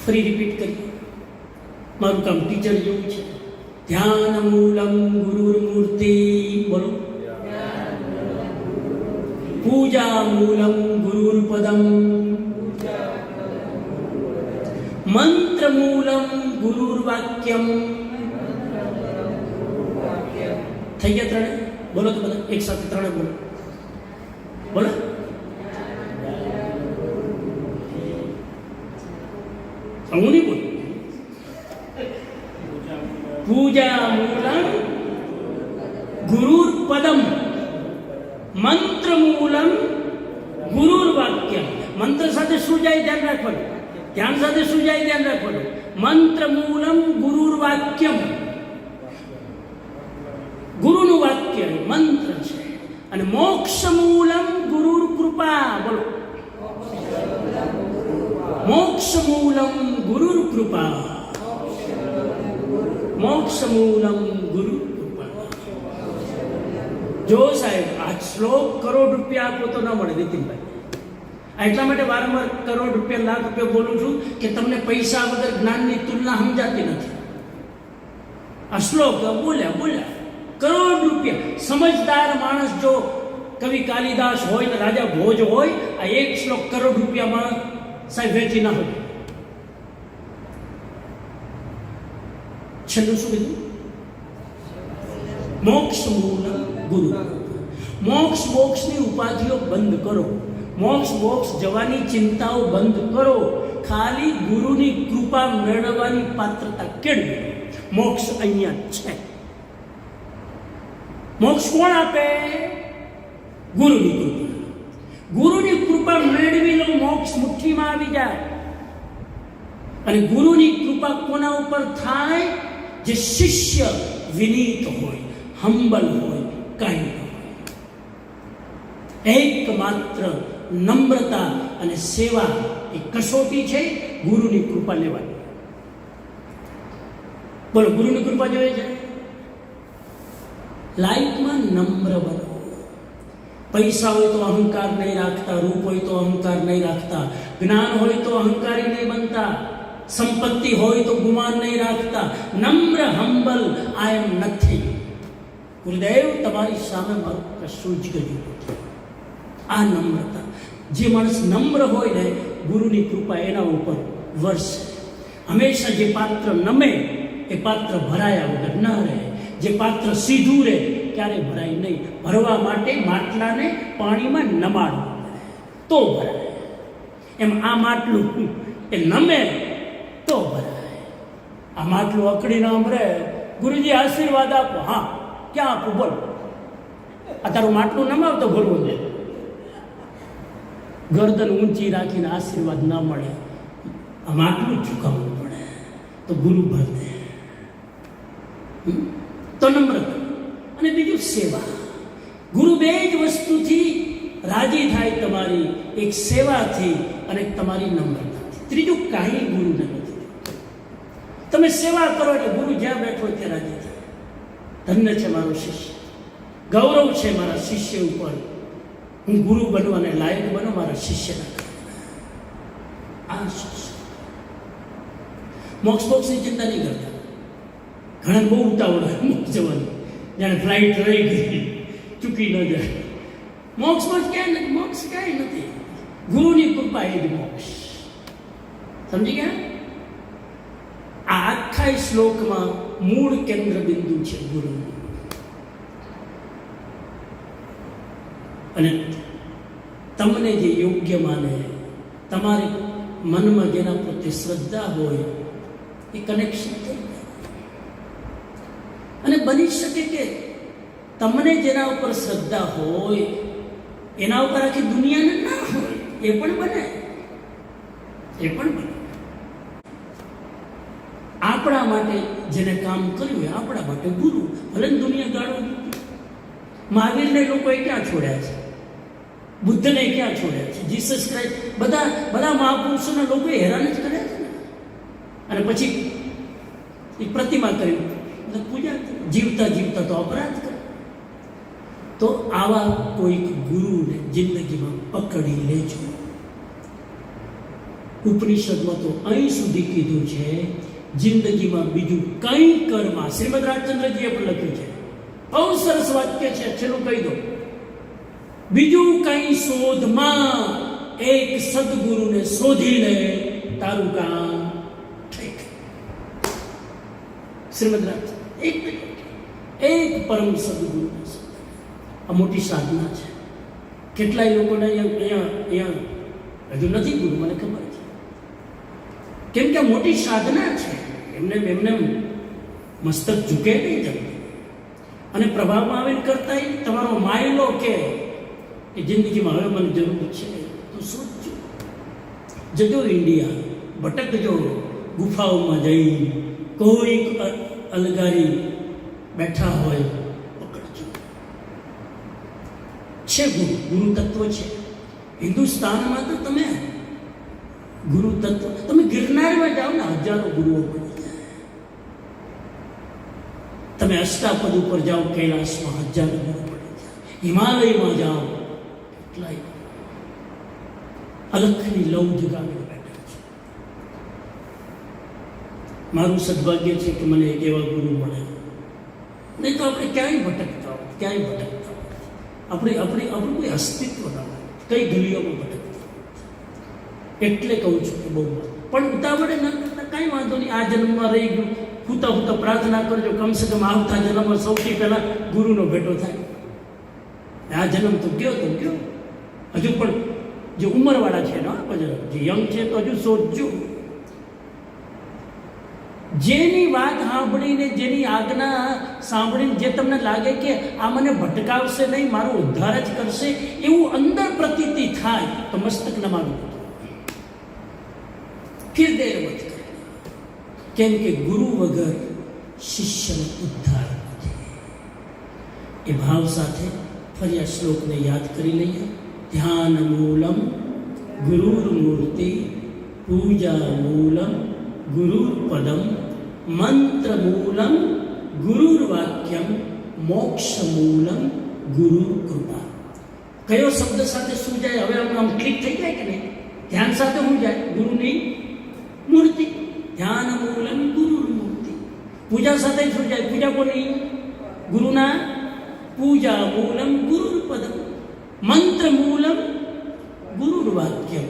ફરી રિપીટ કરીએ. મારું કામ ટીચર જેવું છે. ધ્યાન મૂલમ ગુરુર્મૂર્તિ, બોલો. પૂજા મૂલમ ગુરુર્પદમ, મંત્ર મૂલમ ગુરુર્વાક્યમ. થઈ ગયા ત્રણે? બોલો તો બધા એક સાથે ત્રણે બોલો. બોલો. હું નહીં બોલું. પૂજા મૂલમ ગુરુર્પદમ, મંત્ર મૂલમ ગુરુર્વાક્યમ. મંત્ર સાથે શું જાય ધ્યાન રાખવાનું, ધ્યાન સાથે શું જાય ધ્યાન રાખવાનું. મંત્ર મૂલમ ગુરુર્વાક્યમ, ગુરુનું વાક્ય મંત્ર છે. અને મોક્ષ મૂલમ ગુરુર કૃપા, બોલો. મોક્ષ મૂલમ ગુરુર કૃપા, મોક્ષ મૂલમ ગુરુ કૃપા. જો સાહેબ આ શ્લોક કરોડ રૂપિયા આપો તો ના મળે નીતિનભાઈ. એટલા માટે વારંવાર કરોડ રૂપિયા લાખ રૂપિયા બોલું છું કે તમને પૈસા વગર જ્ઞાનની તુલના સમજાતી નથી. આ શ્લોક બોલ્યા કરોડ રૂપિયા. સમજદાર માણસ જો કવિ કાલિદાસ હોય ને રાજા ભોજ હોય, આ એક શ્લોક કરોડ રૂપિયામાં સાહેબ વેચી ના હોય. છેલ્લું શું કીધું? મોક્ષ મૂલમ ગુરુ. મોક્ષની ઉપાધિઓ બંધ કરો. મોક્ષ જવાની ચિંતાઓ બંધ કરો. ખાલી ગુરુની કૃપા મેળવવાની પાત્રતા કેળવી. મોક્ષ અહીંયા છે. મોક્ષ કોણ આપે? ગુરુની કૃપા. ગુરુની કૃપા મેળવી લો, મોક્ષ મુઠ્ઠીમાં આવી જાય. અને ગુરુની કૃપા કોના ઉપર થાય? જે શિષ્ય વિનીત હોય, હંબલ હોય, કાંઈ હોય. એકમાત્ર નમ્રતા અને સેવા એ કસોટી છે ગુરુની કૃપા લેવાની. બોલો, ગુરુની કૃપા જોઈએ છે? લાઈફમાં નમ્ર બનો. પૈસા હોય તો અહંકાર નહીં રાખતા, રૂપ હોય તો અહંકાર નહીં રાખતા, જ્ઞાન હોય તો અહંકારી નહીં બનતા, સંપત્તિ હોય તો ગુમાન નહીં રાખતા. નમ્ર, હંબલ, આઈ એમ નથિંગ. ગુરુદેવ તમારી સામે મારું કશું જ ગયું નથી. આ નમ્રતા. જે માણસ નમ્ર હોય ને, ગુરુની કૃપા એના ઉપર વરસે. હંમેશા જે પાત્ર નમે એ પાત્ર ભરાયા વગર ન રહે. જે પાત્ર સીધું રહે ક્યારે ભરાય નહીં. ભરવા માટે માટલાને પાણીમાં નમાડવું તો ભરાય. એમ આ માટલું એ નમે તો ભરાય. આ માટલું અકડીને આમ રહે, ગુરુજી આશીર્વાદ આપો. હા, ક્યાં આપું બોલ? આ તારું માટલું નમાવતો ભરવું છે. ગરદન ઊંચી રાખીને આશીર્વાદ ના મળે, આ માટલું ઝુકાવવું પડે તો ગુરુ ભરતે. તો નમ્રતા અને બીજું સેવા. ગુરુ બે જ વસ્તુથી રાજી થાય તમારી, એક સેવાથી અને તમારી નમ્રતાથી. ત્રીજું કાંઈ ગુરુને નથી. તમે સેવા કરો એટલે ગુરુ જ્યાં બેઠો ત્યાં રાજી થાય. ધન્ય છે મારો શિષ્ય, ગૌરવ છે મારા શિષ્ય ઉપર. હું ગુરુ બનવાને લાયક બનો મારા શિષ્યના. આ શિષ્ય મોક્ષની ચિંતા નહીં કરતા. ઘણા બહુ ઉતાવળ હોય મોક્ષ જવાની, જાણે ફ્લાઇટ રહી ગઈ, ચૂકી ન જાય. મોક્ષમાં ક્યાંય નથી, મોક્ષ ક્યાંય નથી. ગુરુની કૃપા એ જ મોક્ષ. સમજી ગયા? આ આખા શ્લોકમાં મૂળ કેન્દ્ર બિંદુ છે ગુરુ. અને તમને જે યોગ્ય માને, તમારે મનમાં જેના પ્રત્યે શ્રદ્ધા હોય એ કનેક્શન થઈ જાય. અને બની શકે કે તમને જેના ઉપર શ્રદ્ધા હોય એના ઉપર આખી દુનિયાને ના હોય, એ પણ બને. એ પણ બને. આપણા માટે જેને કામ કર્યું હોય, આપણા માટે ગુરુ. ભલે દુનિયા ગાળો. મહાવીરને લોકોએ ક્યાં છોડ્યા છે? બુદ્ધને ક્યાં છોડ્યા છે? જીસસ ક્રાઇસ્ટ, બધા મહાપુરુષોના લોકોએ હેરાન જ કર્યા છે ને. અને પછી એ પ્રતિમા કરી પૂજા, જીવતા તો અપરાધ કરે. તો આવા કોઈક ગુરુને જિંદગીમાં પકડી લેજો. ઉપનિષદમાં તો અહીં સુધી કીધું છે, જિંદગીમાં બીજું કંઈ કરમાં, શ્રીમદ રાજચંદ્રજીએ પણ લખ્યું છે, બહુ સરસ વાક્ય છે, છેલ્લું કહી દો, બીજું કંઈ શોધમાં એક સદગુરુને શોધી લે તારું કામ થઈ ગયું. શ્રીમદ રાજચંદ્ર એક પરમ સદગુરુને શોધે. આ મોટી સાધના છે. કેટલાય લોકોને અહીંયા હજુ નથી ગુરુ, મને ખબર છે, કેમ કે મોટી સાધના છે. એમને મસ્તક ઝૂકે નહીં જલ્દી, અને પ્રભાવમાં આવીને કરતા તમારો માયલો કે જિંદગીમાં હવે મને જરૂર છે તો સોચજો, જજો ઇન્ડિયા, ભટકજો ગુફાઓમાં જઈ, કોઈક અલગારી બેઠા હોય પકડજો. છે ગુરુ તત્વ છે હિન્દુસ્તાનમાં. તો તમે ગુરુ તત્વ, તમે ગિરનારમાં જાઓ ને, હજારો ગુરુઓ મળી જાય. તમે અષ્ટાપદ ઉપર જાઓ, કૈલાસમાં હજારો ગુરુ મળી જાય. હિમાલયમાં જાઓ, કેટલાય અલખની લવ જગાવીને બેઠા છે. મારું સદભાગ્ય છે કે મને એક એવા ગુરુ મળે, નહીં તો આપણે ક્યાંય ભટકતા હોય, ક્યાંય ભટકતા હોય, આપણું કોઈ અસ્તિત્વ ના હોય, કઈ ગલીઓમાં ભટકતા. એટલે કહું છું કે બહુ પણ ઉતાવળે ન કરતા કાંઈ વાંધો નહીં. આ જન્મમાં રહી ગયું, હુતા હુતા પ્રાર્થના કરજો, કમસે કમ આવતા જન્મમાં સૌથી પહેલા ગુરુનો ભેટો થાય. આ જન્મ તો ગયો, હજુ પણ જે ઉંમરવાળા છે ને, જે યંગ છે તો હજુ શોધજો. જેની વાત સાંભળીને, જેની આજ્ઞા સાંભળીને જે તમને લાગે કે આ મને ભટકાવશે નહીં, મારો ઉદ્ધાર જ કરશે, એવું અંદર પ્રતીતિ થાય તો મસ્તક નમાવી દો. ફિર દેર મત કરે, કેમ કે ગુરુ વગર શિષ્યનો ઉદ્ધાર નથી. એ ભાવ સાથે ફરી આ શ્લોકને યાદ કરી લઈએ. ધ્યાન મૂલમ ગુરુર્મૂર્તિ, પૂજા મૂલમ ગુરુર્પદમ, મંત્ર મૂલમ ગુરુર્વાક્યમ, મોક્ષ મૂલમ ગુરુકૃપા. કયો શબ્દ સાથે શું જાય? હવે આમ ક્લિક થઈ જાય કે નહીં? ધ્યાન સાથે શું જાય? ગુરુની મૂર્તિ. ધ્યાન મૂલમ ગુરુર્મૂર્તિ. પૂજા સાથે શું જાય? પૂજા કોની? ગુરુના. પૂજા મૂલમ ગુરુર્પદમ, મંત્ર મૂલમ ગુરુર્વાક્યમ,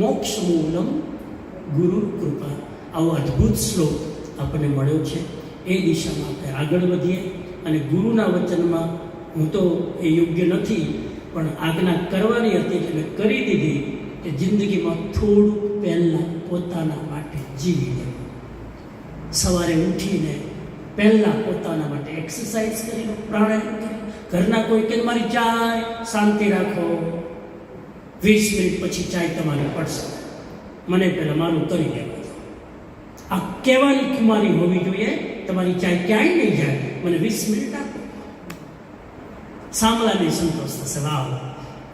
મોક્ષ મૂલમ ગુરુકૃપા. આવો અદ્ભુત શ્લોક આપણને મળ્યો છે. એ દિશામાં આપણે આગળ વધીએ. અને ગુરુના વચનમાં હું તો એ યોગ્ય નથી, પણ આજ્ઞા કરવાની હતી એટલે કરી દીધી કે જિંદગીમાં થોડુંક પહેલાં પોતાના માટે જીવી લેવું. સવારે ઉઠીને પહેલાં પોતાના માટે એક્સરસાઇઝ કરી લો, પ્રાણાયામ કરી. ઘરના કોઈ કે મારી ચાય, શાંતિ રાખો, 20 મિનિટ પછી ચાય તમારી પડશે, મને પહેલાં મારું કરી લેવું. આ કહેવાની ખુમારી હોવી જોઈએ, તમારી ચાય ક્યાંય નહીં જાય, મને 20 મિનિટ આપો. સાંભળાને સંતોષ થશે, વાહ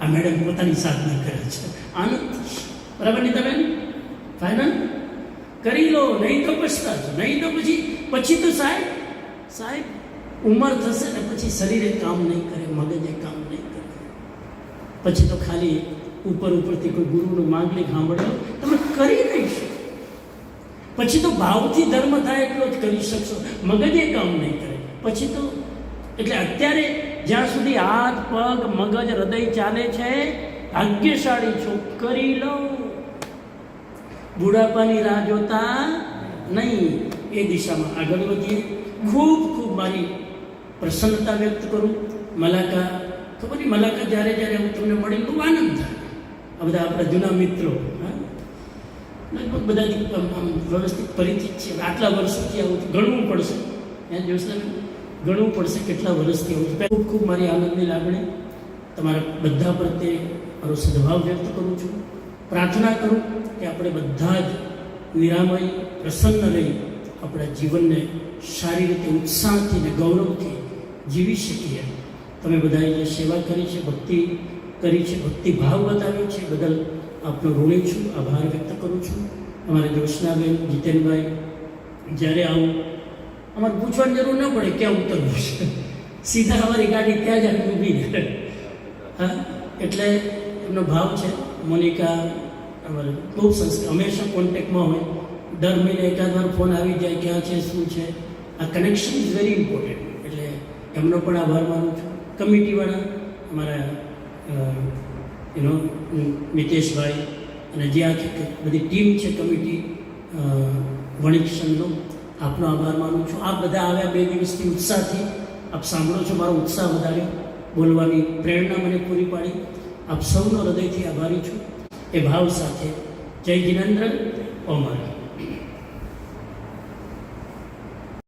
આ મેડમ પોતાની સાધના કરે છે, આનંદ થશે. બરાબર નહીં? તમે ફાઇનલ કરી લો, નહીં તો પછતાશો. નહીં તો પછી તો સાહેબ ઉંમર થશે ને પછી શરીરે કામ નહીં કરે, મગજે કામ નહીં કરે. પછી તો ખાલી ઉપરથી કોઈ ગુરુનું માંગલિક સાંભળો, તમે કરી નહીં શકો. પછી તો ભાવથી ધર્મ થાય એટલો જ કરી શકશો, મગજે કામ નહીં કરે. પછી તો એટલે અત્યારે જ્યાં સુધી હાથ, પગ, મગજ, હૃદય ચાલે છે, ભાગ્યશાળી છો, કરી લો. બુઢાપાની રાહ જોતા નહીં. એ દિશામાં આગળ વધીએ. ખૂબ ખૂબ મારી પ્રસન્નતા વ્યક્ત કરું. મલાકા, ખબર નહીં, મલાકા જ્યારે હું તમને મળી બહુ આનંદ થાય. આ બધા આપણા જૂના મિત્રો, લગભગ બધા આમ વ્યવસ્થિત પરિચિત છે. આટલા વર્ષોથી આવું ગણવું પડશે, ગણવું પડશે કેટલા વર્ષથી આવું. ખૂબ ખૂબ મારી આનંદની લાગણી તમારા બધા પ્રત્યે મારો સદભાવ વ્યક્ત કરું છું. પ્રાર્થના કરું કે આપણે બધા જ નિરામય પ્રસન્ન રહી આપણા જીવનને સારી રીતે ઉત્સાહથી ને ગૌરવથી જીવી શકીએ. તમે બધાએ જે સેવા કરી છે, ભક્તિ કરી છે, ભક્તિભાવ બતાવ્યો છે, બદલ આપનો ઋણી છું, આભાર વ્યક્ત કરું છું. અમારે જ્યોત્સનાબેન, જીતેનભાઈ, જ્યારે આવું અમારે પૂછવાની જરૂર ન પડે ક્યાં ઉતરવું છે, સીધા અમારી ગાડી ત્યાં જ ઊભી રહે. હા, એટલે એમનો ભાવ છે. મોનિકા અમારે બહુ સંસ્કાર, હંમેશા કોન્ટેક્ટમાં હોય, દર મહિને એકાદ વાર ફોન આવી જાય, ક્યાં છે, શું છે. આ કનેક્શન ઇઝ વેરી ઇમ્પોર્ટન્ટ. એટલે એમનો પણ આભાર માનું છું. કમિટીવાળા અમારા મિતેશભાઈ અને જે આખી બધી ટીમ છે કમિટી વણિકશનનો, આપનો આભાર માનું છું. આપ બધા આવ્યા 2 દિવસથી ઉત્સાહથી, આપ સાંભળો છો, મારો ઉત્સાહ વધાર્યો, બોલવાની પ્રેરણા મને પૂરી પાડી. આપ સૌનો હૃદયથી આભારી છું. એ ભાવ સાથે જય જિનેન્દ્ર ઓમાર.